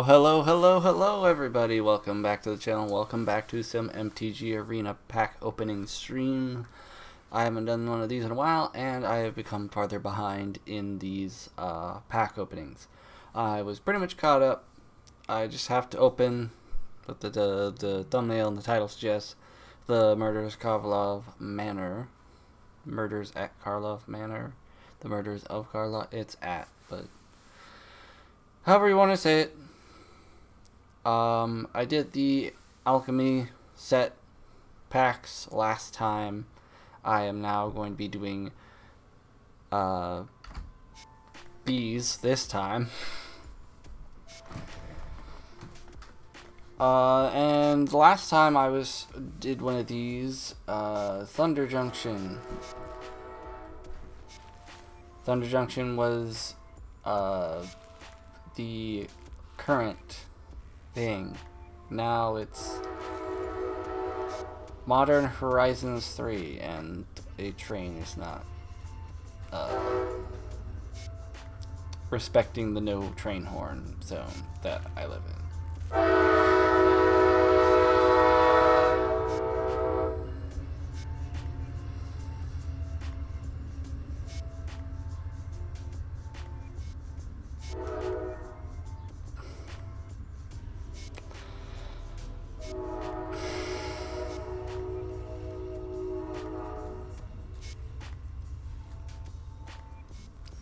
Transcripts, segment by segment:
Hello, everybody. Welcome back to the channel. Welcome back to some MTG Arena pack opening stream. I haven't done one of these in a while, and I have become farther behind in these pack openings. I was pretty much caught up. I just have to open what the thumbnail and the title suggests. The Murders Karlov Manor. Murders at Karlov Manor. The Murders of Karlov. It's at, but however you want to say it. I did the alchemy set packs last time. I am now going to be doing these this time. And last time I did one of these, Thunder Junction. Thunder Junction was the current thing. Now it's Modern Horizons 3, and a train is not respecting the no train horn zone that I live in.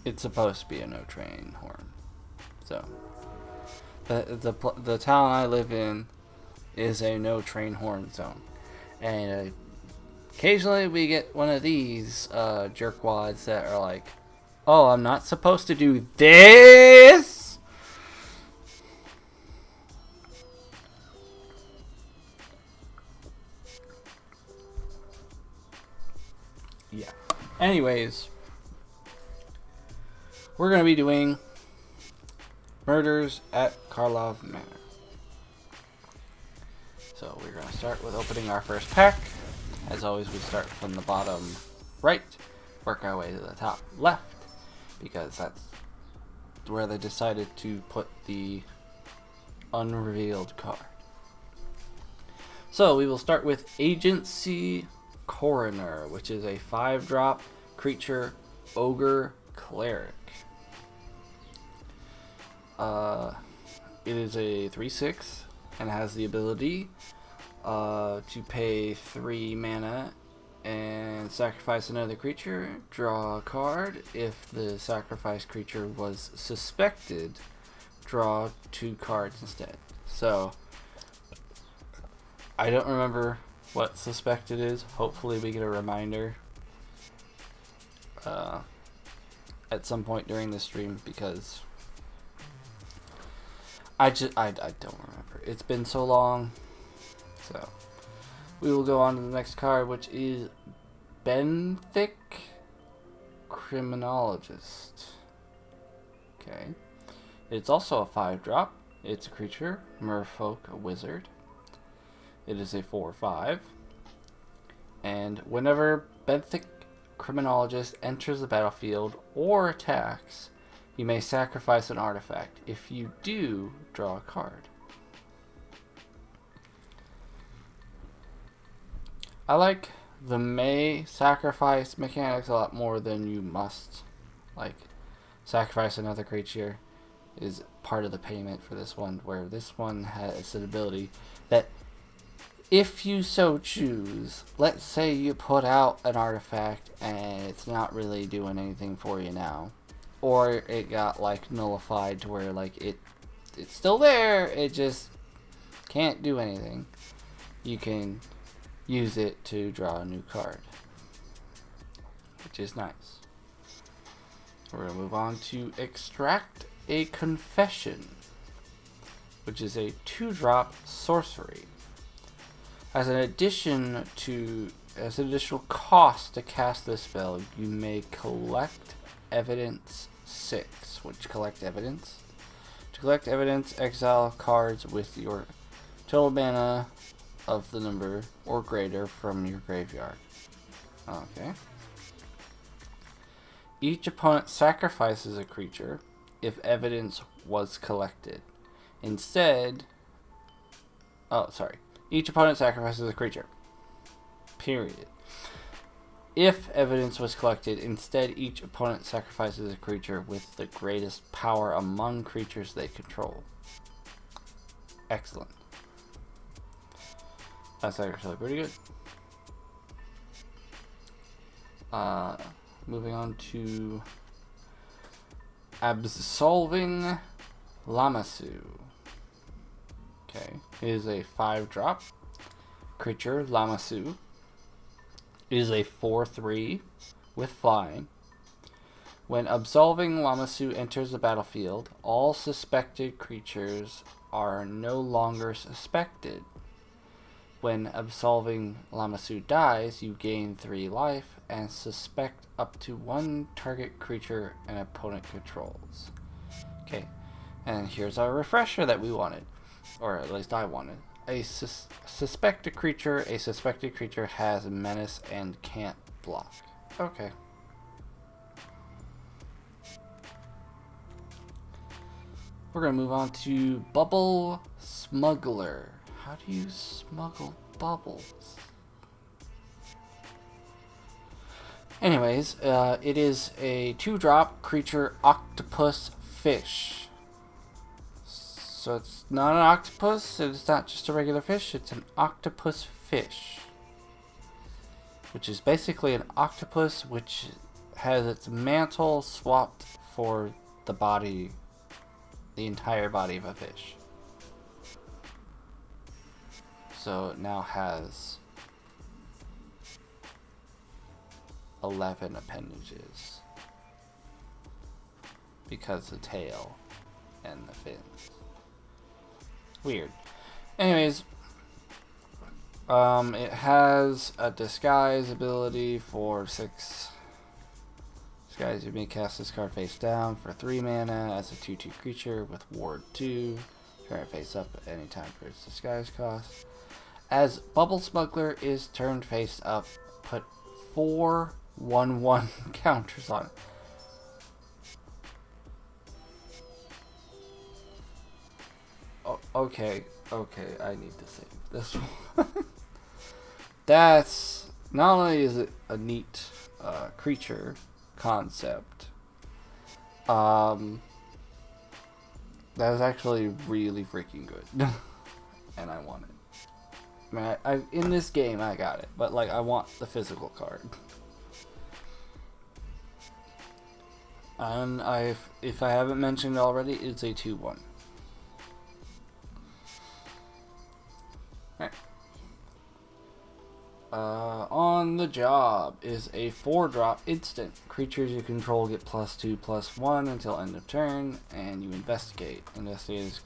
It's supposed to be a no train horn. So the town I live in is a no train horn zone, and occasionally we get one of these jerkwads that are like, "Oh, I'm not supposed to do this." Yeah. Anyways, we're going to be doing Murders at Karlov Manor. So we're going to start with opening our first pack. As always, we start from the bottom right, work our way to the top left, because that's where they decided to put the unrevealed card. So we will start with Agency Coroner, which is a 5-drop creature Ogre Cleric. It is a 3/6 and has the ability to pay 3 mana and sacrifice another creature, draw a card. If the sacrificed creature was suspected, draw 2 cards instead. So, I don't remember what suspected is. Hopefully we get a reminder at some point during the stream, because I don't remember. It's been so long. So, we will go on to the next card, which is Benthic Criminologist. Okay. It's also a 5-drop. It's a creature, Merfolk, a wizard. It is a 4/5. And whenever Benthic Criminologist enters the battlefield or attacks, you may sacrifice an artifact. If you do, draw a card. I like the may sacrifice mechanics a lot more than you must. Like, sacrifice another creature is part of the payment for this one, where this one has an ability that, if you so choose, let's say you put out an artifact and it's not really doing anything for you now, or it got like nullified to where like it's still there, it just can't do anything. You can use it to draw a new card, which is nice. We're going to move on to Extract a Confession, which is a 2-drop sorcery. As an additional cost to cast this spell, you may collect Evidence 6, which collect evidence. To collect evidence, exile cards with your total mana of the number or greater from your graveyard. Okay. Each opponent sacrifices a creature if evidence was collected. Instead, each opponent sacrifices a creature. Period. If evidence was collected, instead each opponent sacrifices a creature with the greatest power among creatures they control. Excellent. That's actually pretty good. Moving on to Absolving Lamassu. Okay, it is a 5-drop creature, Lamassu. It is a 4/3 with flying. When Absolving Lamassu enters the battlefield, all suspected creatures are no longer suspected. When Absolving Lamassu dies, you gain 3 life and suspect up to 1 target creature an opponent controls. Okay, and here's our refresher that we wanted, or at least I wanted. A suspected creature has menace and can't block. Okay. We're going to move on to Bubble Smuggler. How do you smuggle bubbles? Anyways, it is a 2-drop creature, octopus fish. So it's not an octopus, it's not just a regular fish, it's an octopus fish. Which is basically an octopus which has its mantle swapped for the body, the entire body of a fish. So it now has 11 appendages because the tail and the fins. Weird. Anyways, it has a disguise ability for 6. Disguise, you may cast this card face down for 3 mana as a 2/2 creature with ward 2. Turn it face up at any time for its disguise cost. As Bubble Smuggler is turned face up, put 4 1/1 counters on it. Oh, okay, I need to save this one. That's, not only is it a neat creature concept. That was actually really freaking good. And I want it. I mean, I in this game I got it, but like I want the physical card. And if I haven't mentioned already, it's a 2/1. Right. On the Job is a 4-drop instant. Creatures you control get +2/+1 until end of turn, and you investigate. Investigate is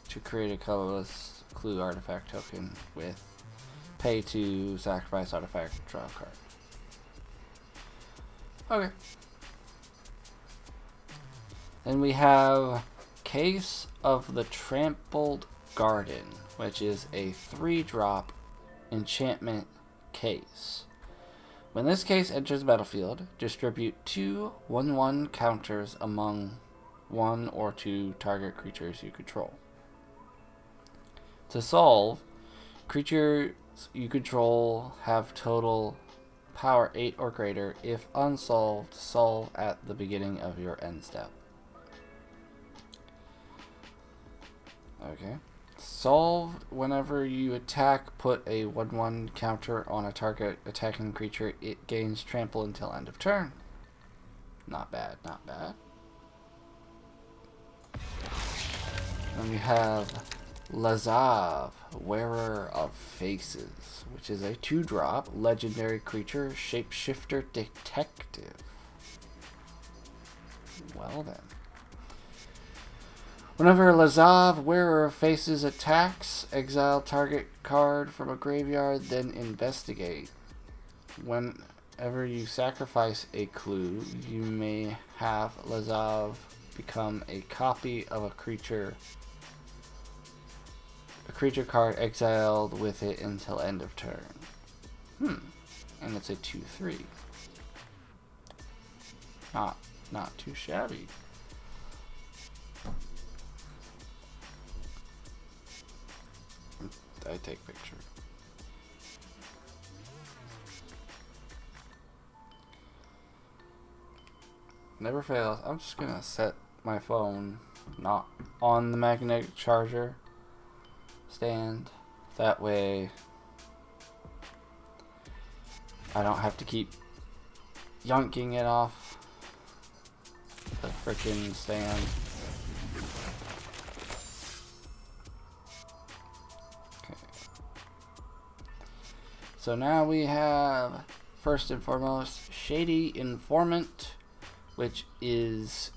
to create a colorless clue artifact token with pay to sacrifice artifact, draw a card. Okay. Then we have Case of the Trampled Garden, which is a 3-drop enchantment case. When this case enters the battlefield, distribute 2 1/1 counters among 1 or 2 target creatures you control. To solve, creatures you control have total power 8 or greater. If unsolved, solve at the beginning of your end step. Okay. Solved whenever you attack, put a 1/1 counter on a target attacking creature. It gains trample until end of turn. Not bad, not bad. Then we have Lazav, Wearer of Faces, which is a 2-drop legendary creature, shapeshifter detective. Well then. Whenever Lazav, Wearer of Faces attacks, exile target card from a graveyard, then investigate. Whenever you sacrifice a clue, you may have Lazav become a copy of a creature card exiled with it until end of turn. And it's a 2/3. Not too shabby. I take picture. Never fails. I'm just gonna set my phone not on the magnetic charger stand. That way I don't have to keep yanking it off the frickin' stand. So now we have, first and foremost, Shady Informant, which is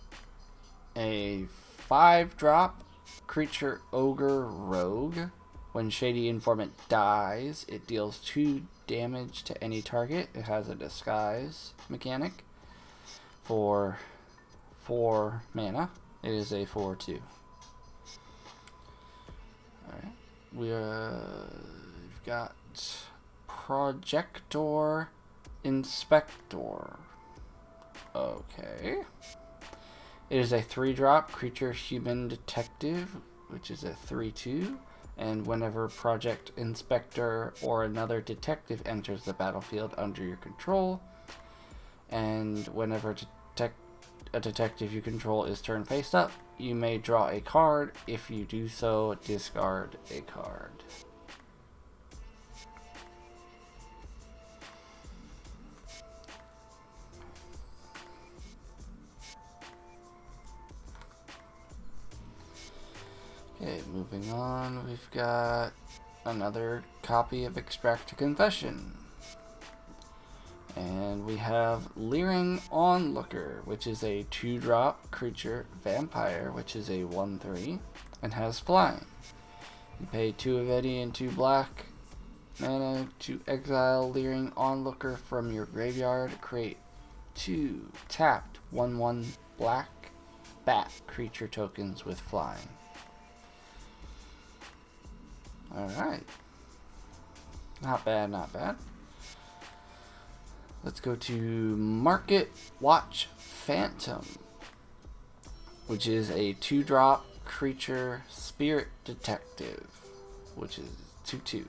a 5-drop creature ogre rogue. When Shady Informant dies, it deals 2 damage to any target. It has a disguise mechanic for 4 mana. It is a 4/2. Alright. We've got Projector Inspector. Okay. It is a 3-drop creature human detective, which is a 3/2. And whenever Project Inspector or another detective enters the battlefield under your control, and whenever a detective you control is turned face up, you may draw a card. If you do so, discard a card. Okay, moving on, we've got another copy of Extract to Confession. And we have Leering Onlooker, which is a 2-drop creature vampire, which is a 1/3, and has flying. You pay 2 of any and 2 black mana to exile Leering Onlooker from your graveyard. Create 2 tapped 1/1 black bat creature tokens with flying. Alright. Not bad, not bad. Let's go to Market Watch Phantom, which is a 2-drop creature spirit detective, which is 2/2.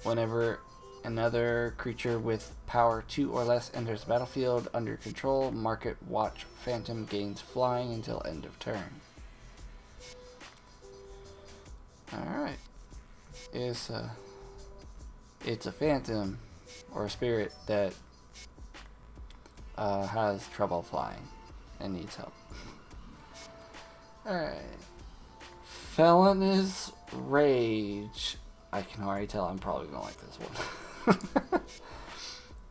Whenever Another creature with power 2 or less enters the battlefield under control. Market Watch Phantom gains flying until end of turn. Alright. It's a phantom or a spirit that has trouble flying and needs help. Alright. Felon's Rage. I can already tell I'm probably going to like this one.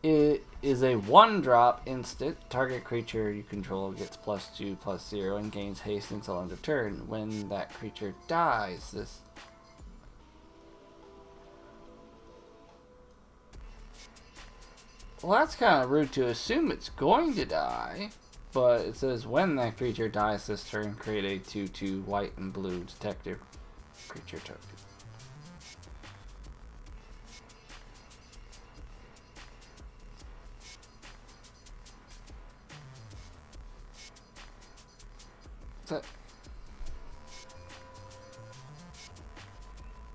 It is a 1-drop instant. Target creature you control gets +2/+0 and gains haste until end of turn. When that creature dies, this... Well, that's kind of rude to assume it's going to die. But it says when that creature dies this turn, create a 2/2 white and blue detective creature token.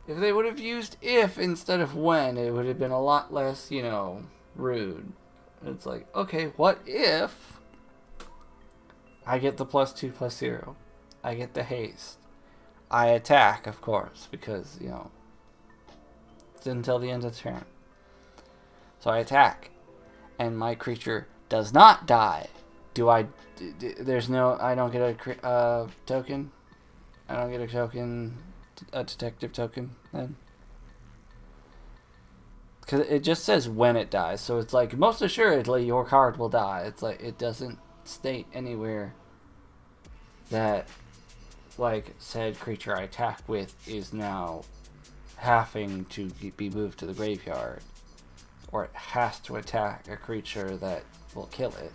If they would have used if instead of when, it would have been a lot less, you know, rude. It's like, okay, what if I get the +2/+0? I get the haste. I attack, of course, because, you know, it's until the end of the turn. So I attack, and my creature does not die. Do I... There's no... I don't get a token? I don't get a token... A detective token, then? Because it just says when it dies, so it's like, most assuredly, your card will die. It's like, it doesn't state anywhere that, like, said creature I attack with is now having to be moved to the graveyard. Or it has to attack a creature that will kill it.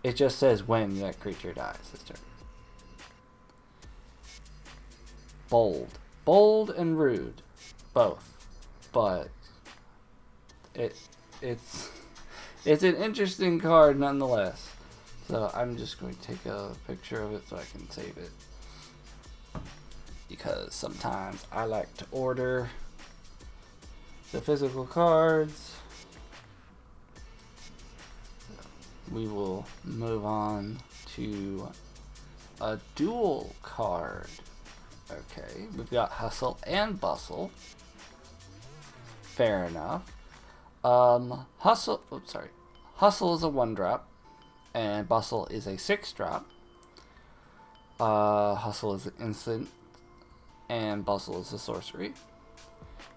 It just says when that creature dies this turn. Bold. Bold and rude. Both. But it's an interesting card nonetheless. So I'm just going to take a picture of it so I can save it. Because sometimes I like to order the physical cards. So we will move on to a dual card. Okay, we've got Hustle and Bustle. Fair enough. Hustle is a 1-drop, and Bustle is a 6-drop. Hustle is an instant, and Bustle is a sorcery.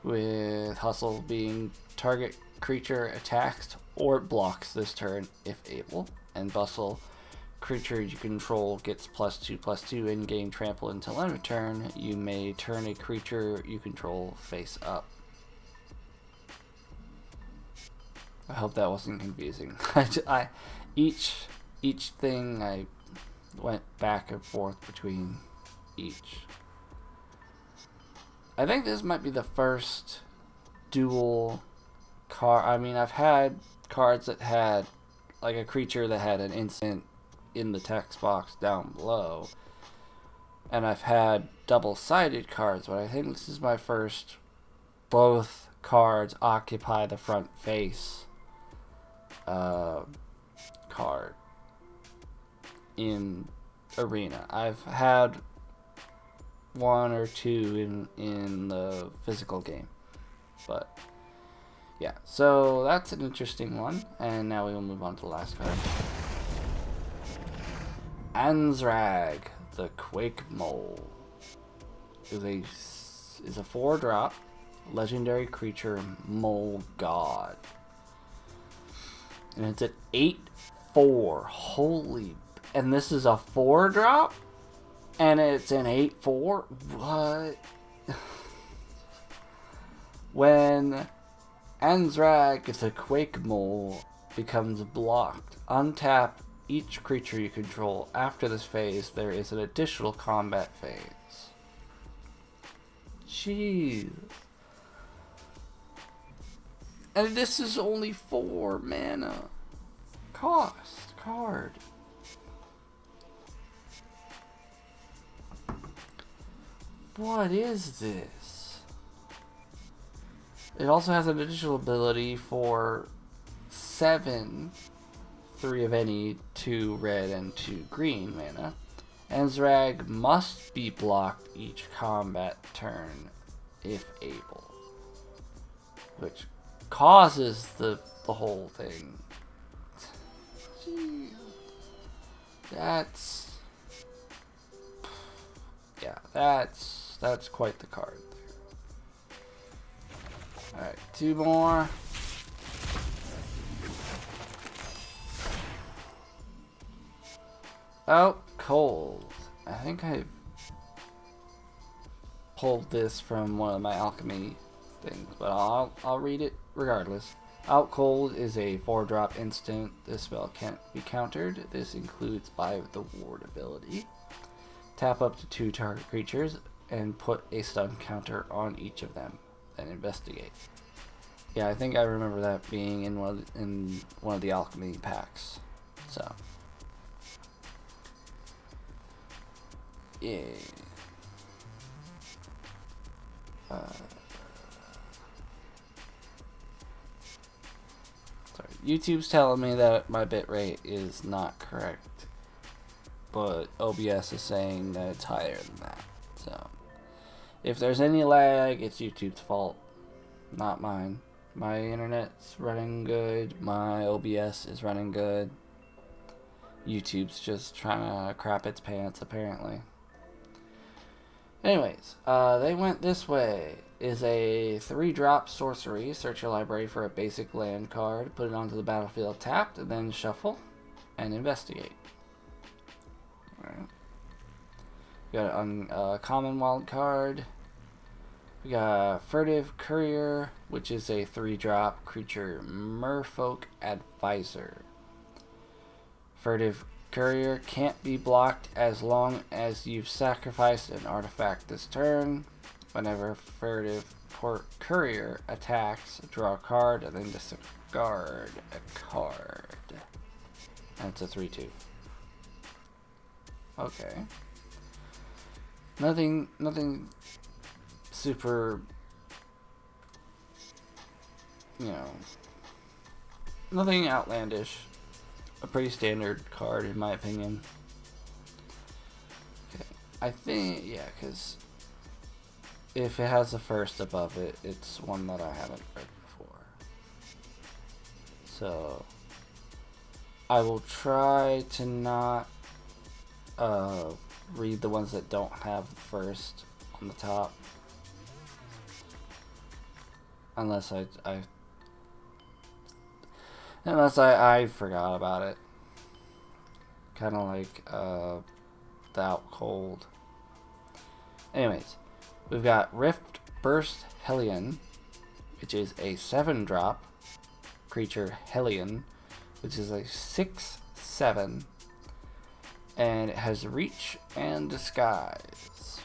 With Hustle being target creature attacks or blocks this turn if able, and Bustle, creature you control gets +2/+2 and gain trample until end of turn. You may turn a creature you control face up. I hope that wasn't confusing. Each thing I went back and forth between each. I think this might be the first dual card. I mean, I've had cards that had like a creature that had an instant in the text box down below, and I've had double-sided cards, but I think this is my first both cards occupy the front face card in Arena. I've had one or two in the physical game, but yeah, so that's an interesting one. And now we will move on to the last card. Anzrag, the Quake Mole, is a 4-drop legendary creature mole god, and it's at 8/4. Holy! And this is a 4-drop, and it's an 8/4. What? When Anzrag, the Quake Mole, becomes blocked, untap each creature you control. After this phase, there is an additional combat phase. Jeez. And this is only 4 mana cost card. What is this? It also has an additional ability for 7 3 of any 2 red and 2 green mana. And Zrag must be blocked each combat turn if able. Which causes the whole thing. Jeez. That's quite the card there. Alright, 2 more. Oh, cold. I think I pulled this from one of my alchemy things, but I'll read it regardless. Out Cold is a 4-drop instant. This spell can't be countered. This includes by the ward ability. Tap up to 2 target creatures and put a stun counter on each of them. Then investigate. Yeah, I think I remember that being in one of the alchemy packs. So, yeah. Sorry, YouTube's telling me that my bitrate is not correct, but OBS is saying that it's higher than that. So, if there's any lag, it's YouTube's fault, not mine. My internet's running good, my OBS is running good. YouTube's just trying to crap its pants, apparently. Anyways, they went this way. Is a 3-drop sorcery. Search your library for a basic land card, put it onto the battlefield tapped, and then shuffle and investigate. Alright. We got an uncommon wild card. We got Furtive Courier, which is a 3-drop creature Merfolk Advisor. Furtive Courier can't be blocked as long as you've sacrificed an artifact this turn. Whenever Furtive Courier attacks, draw a card and then discard a card. And it's a 3/2. Okay. Nothing super, nothing outlandish. A pretty standard card in my opinion. Okay. I think, yeah, because if it has a first above it, it's one that I haven't read before. So, I will try to not read the ones that don't have the first on the top. Unless I forgot about it. Kind of like the Out Cold. Anyways, we've got Rift Burst Hellion, which is a 7-drop creature Hellion, which is a 6/7, and it has Reach and Disguise.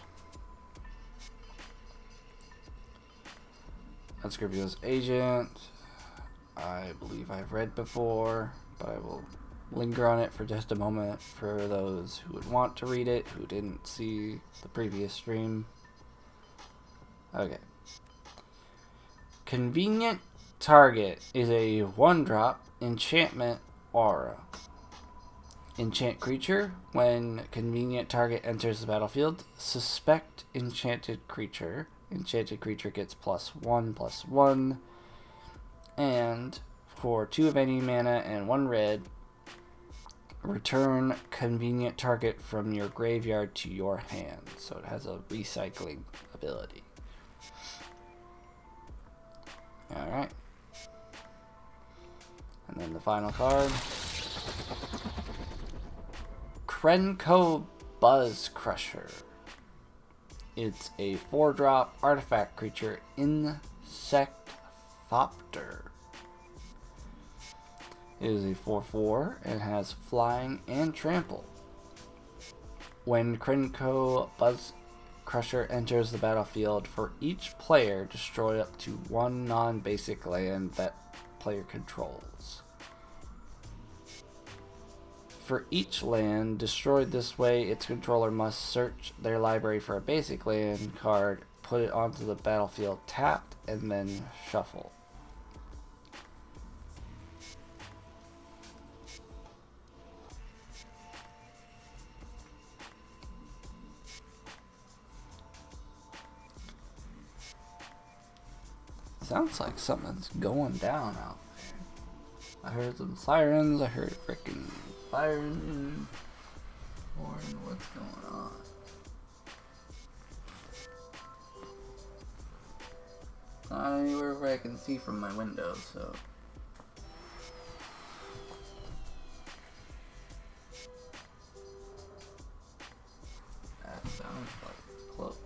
Unscrupulous Agent, I believe I've read before, but I will linger on it for just a moment for those who would want to read it, who didn't see the previous stream. Okay. Convenient Target is a 1-drop enchantment aura. Enchant creature. When convenient target enters the battlefield, suspect enchanted creature. Enchanted creature gets +1/+1. And for 2 of any mana and 1 red, return convenient target from your graveyard to your hand. So it has a recycling ability. Alright. And then the final card. Krenko Buzz Crusher. It's a 4-drop artifact creature, Insect Thopter. It is a 4/4 and has flying and trample. When Krenko Buzz Crusher enters the battlefield, for each player, destroy up to 1 non-basic land that player controls. For each land destroyed this way, its controller must search their library for a basic land card, put it onto the battlefield tapped and then shuffle. Sounds like something's going down out there. I heard some sirens, I heard a freaking fire engine horn. What's going on? Not anywhere where I can see from my window, so. That sounds like close.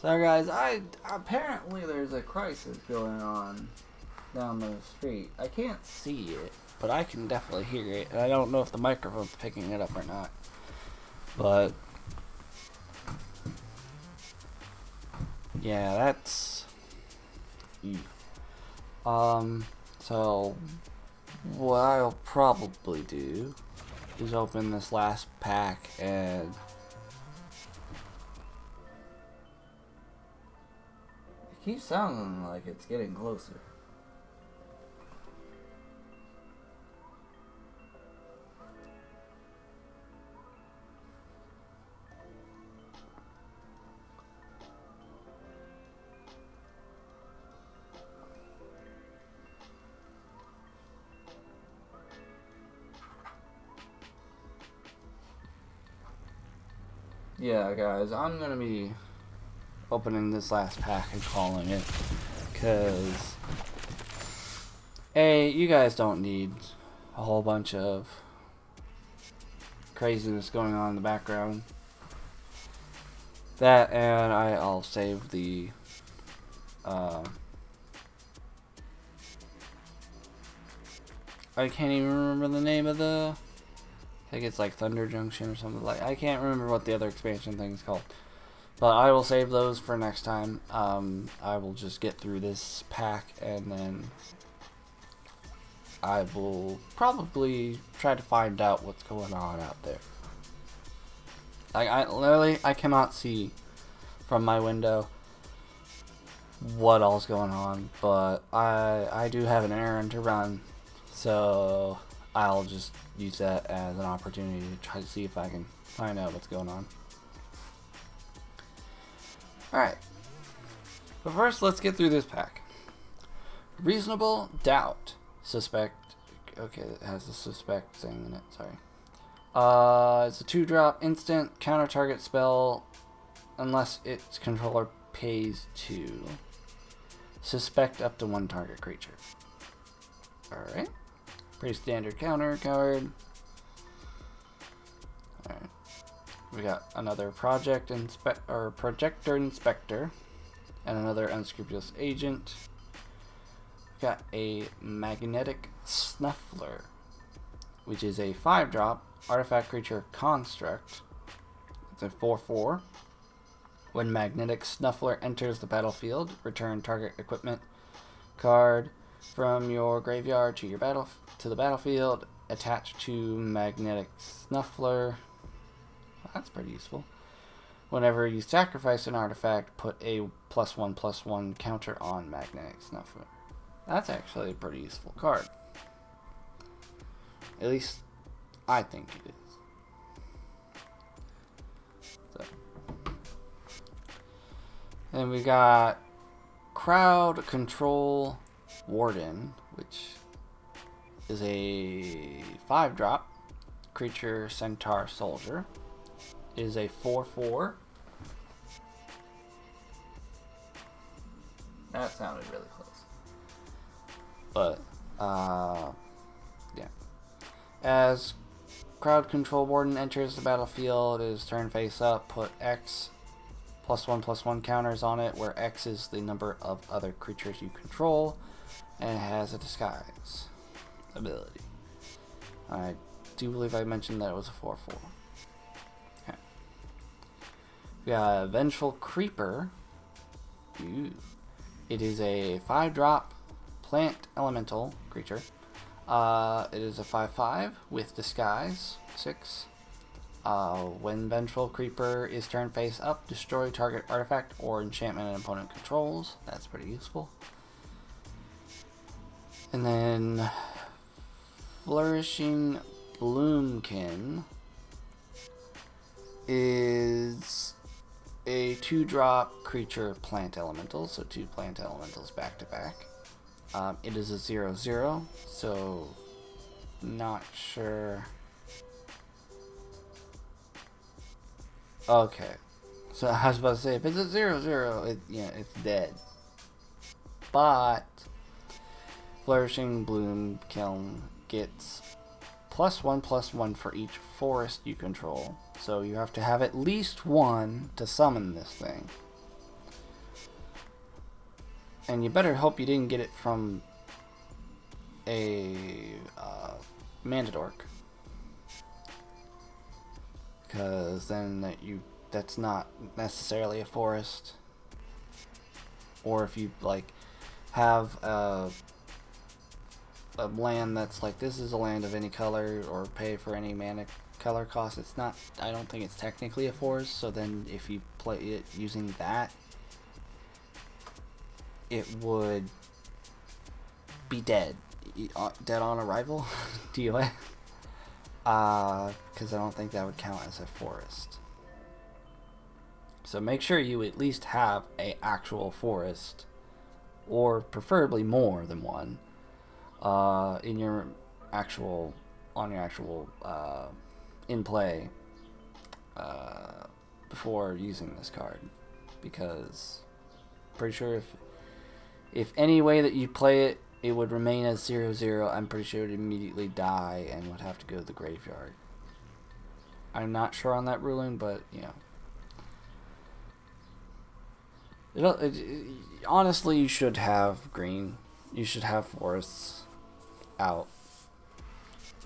So guys, apparently there's a crisis going on down the street. I can't see it, but I can definitely hear it. And I don't know if the microphone's picking it up or not. But yeah, that's so what I'll probably do is open this last pack and keeps sounding like it's getting closer. Yeah, guys, I'm gonna be opening this last pack and calling it, because you guys don't need a whole bunch of craziness going on in the background. That, and I'll save the I can't even remember the name of the, I think it's like Thunder Junction or something. Like, I can't remember what the other expansion thing is called. But I will save those for next time. I will just get through this pack and then I will probably try to find out what's going on out there. I cannot see from my window what all's going on, but I do have an errand to run, so I'll just use that as an opportunity to try to see if I can find out what's going on. Alright, but first let's get through this pack. Reasonable Doubt. Suspect. Okay, it has the suspect thing in it, sorry. It's a 2-drop instant, counter target spell unless its controller pays 2. Suspect up to 1 target creature. Alright. Pretty standard counter card. Alright. We got another Projector Inspector and another Unscrupulous Agent. We got a Magnetic Snuffler, which is a 5-drop artifact creature construct. It's a 4/4. When Magnetic Snuffler enters the battlefield, return target equipment card from your graveyard to the battlefield attached to Magnetic Snuffler. That's pretty useful. Whenever you sacrifice an artifact, put a +1/+1 counter on Magnetic Snuffler. That's actually a pretty useful card. At least, I think it is. So. Then we got Crowd Control Warden, which is a 5-drop creature Centaur Soldier. Is a 4/4. That sounded really close. But, yeah. As Crowd Control Warden enters the battlefield, it is turn face up, put X +1/+1 counters on it, where X is the number of other creatures you control, and it has a disguise ability. I do believe I mentioned that it was a 4/4. Okay. We got Vengeful Creeper. Ooh. It is a 5-drop plant elemental creature. It is a 5/5 with disguise 6. When Vengeful Creeper is turned face up, destroy target artifact or enchantment an opponent controls. That's pretty useful. And then Flourishing Bloomkin is a 2-drop creature plant elemental, so 2 plant elementals back to back. It is a 0/0, so not sure. Okay, so I was about to say, if it's a 0/0, it's dead. But Flourishing Bloomkin gets +1/+1 for each forest you control. So you have to have at least 1 to summon this thing. And you better hope you didn't get it from a Mandadork. Because then that's not necessarily a forest. Or if you like have a land that's like, this is a land of any color, or pay for any mana color cost, it's not, I don't think it's technically a forest. So then if you play it using that, it would be dead on arrival. DOA. Because I don't think that would count as a forest. So make sure you at least have a actual forest, or preferably more than one, in your actual in play before using this card, because pretty sure if any way that you play it, it would remain as 0/0. I'm pretty sure it would immediately die and would have to go to the graveyard. I'm not sure on that ruling, but honestly, you should have green. You should have forests out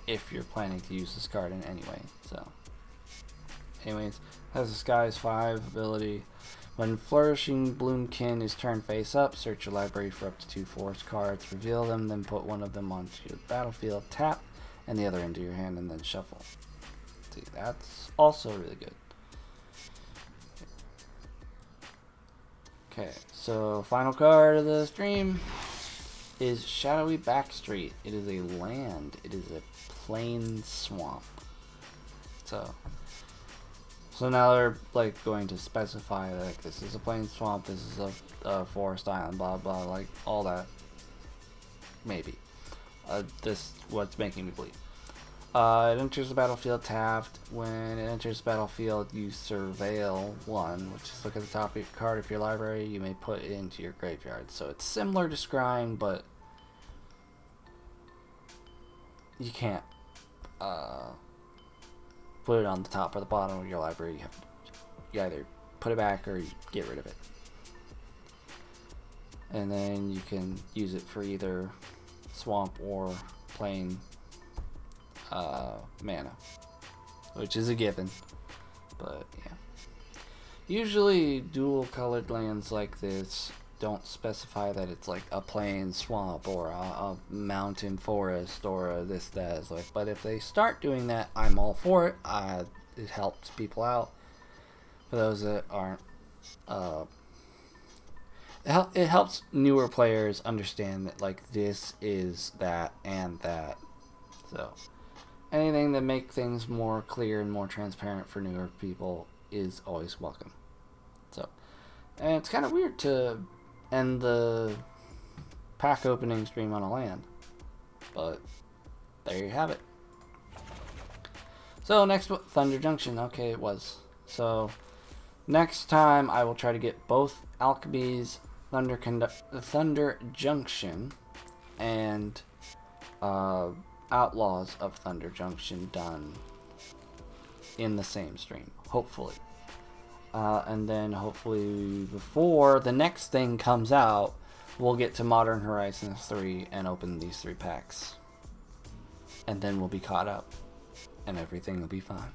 if you're planning to use this card in any way. So, anyways, has a disguise 5 ability. When Flourishing Bloomkin is turned face up, search your library for up to 2 forest cards, reveal them, then put one of them onto your battlefield, tap, and the other into your hand, and then shuffle. See, that's also really good. Okay, so final card of the stream is Shadowy Backstreet. It is a land. It is a plain swamp. So now they're like going to specify like, this is a plain swamp, this is a forest island, blah blah, like all that. Maybe. This what's making me believe. It enters the battlefield tapped. When it enters the battlefield, you surveil 1, which is look at the top of your card of your library. You may put it into your graveyard. So it's similar to scrying, but you can't put it on the top or the bottom of your library. You either put it back or you get rid of it. And then you can use it for either swamp or plain mana, which is a given. But yeah, usually dual colored lands like this don't specify that it's like a plain swamp or a mountain forest or a this, that. Is like, but if they start doing that, I'm all for it. It helps people out. For those that aren't, it helps newer players understand that like this is that and that. So anything that make things more clear and more transparent for newer people is always welcome. So, and it's kind of weird to end the pack opening stream on a land, but there you have it. So next, Thunder Junction. Okay, it was. So next time I will try to get both Alchemy's Thunder Junction and Outlaws of Thunder Junction done in the same stream, hopefully. and then hopefully before the next thing comes out, we'll get to Modern Horizons 3 and open these 3 packs. And then we'll be caught up, and everything will be fine.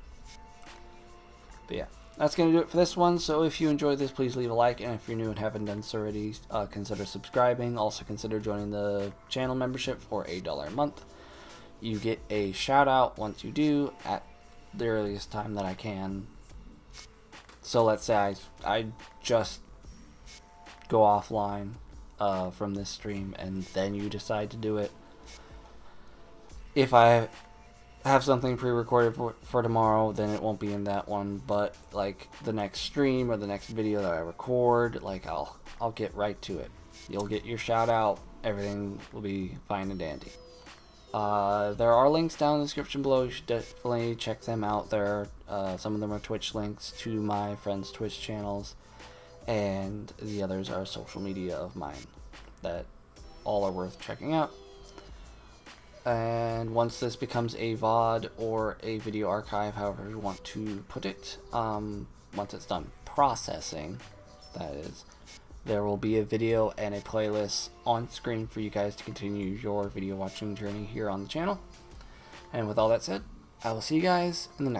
But yeah, that's going to do it for this one. So if you enjoyed this, please leave a like, and if you're new and haven't done so already, consider subscribing. Also consider joining the channel membership for $8 a month. You get a shout out once you do at the earliest time that I can. So let's say I just go offline from this stream, and then you decide to do it. If I have something pre-recorded for tomorrow, then it won't be in that one, but like the next stream or the next video that I record, like I'll get right to it. You'll get your shout out, everything will be fine and dandy. There are links down in the description below. You should definitely check them out. Some of them are Twitch links to my friends' Twitch channels, and the others are social media of mine that all are worth checking out. And once this becomes a VOD or a video archive, however you want to put it, once it's done processing, that is, there will be a video and a playlist on screen for you guys to continue your video watching journey here on the channel. And with all that said, I will see you guys in the next